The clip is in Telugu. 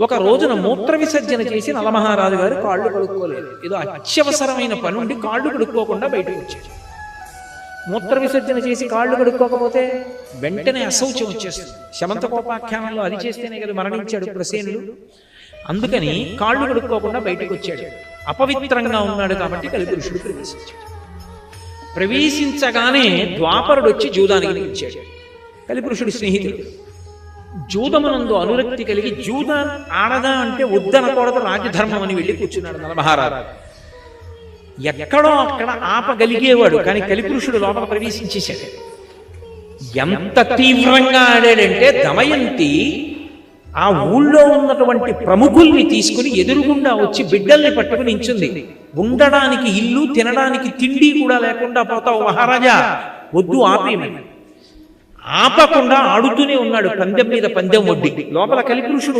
ఒక రోజున మూత్ర విసర్జన చేసి నలమహారాజు గారు కాళ్ళు కడుక్కోలేదు. ఏదో అత్యవసరమైన పని ఉండి కాళ్ళు కడుక్కోకుండా బయటకు వచ్చాడు. మూత్ర విసర్జన చేసి కాళ్ళు కడుక్కోకపోతే వెంటనే అశౌచం వచ్చేస్తుంది. శమంతకోపాఖ్యానంలో అది చేస్తేనే కదా మరణించాడు ప్రసేనుడు. అందుకని కాళ్ళు కడుక్కోకుండా బయటకు వచ్చాడు. అపవిత్రంగా ఉన్నాడు కాబట్టి కలిపురుషుడు ప్రవేశించాడు. ప్రవేశించగానే ద్వాపరుడు వచ్చి జూదానికి నిలిచాడు. కలిపురుషుడు స్నేహితుడు. జూదమునందు అనురక్తి కలిగి జూద ఆడదా అంటే వద్దనకూడదు రాజధర్మం అని వెళ్ళి కూర్చున్నాడు నలమహారాజు. ఎక్కడో అక్కడ ఆపగలిగేవాడు, కానీ కలిపురుషుడు లోపల ప్రవేశించేశాడు. ఎంత తీవ్రంగా ఆడాడంటే దమయంతి ఆ ఊళ్ళో ఉన్నటువంటి ప్రముఖుల్ని తీసుకుని ఎదురుగుండా వచ్చి బిడ్డల్ని పట్టుకుని నించుంది. ఉండడానికి ఇల్లు, తినడానికి తిండి కూడా లేకుండా పోతావు మహారాజా, వద్దు ఆపేయమని. ఆపకుండా ఆడుతూనే ఉన్నాడు, పందెం మీద పందెం వడ్డీ. లోపల కలిపురుషుడు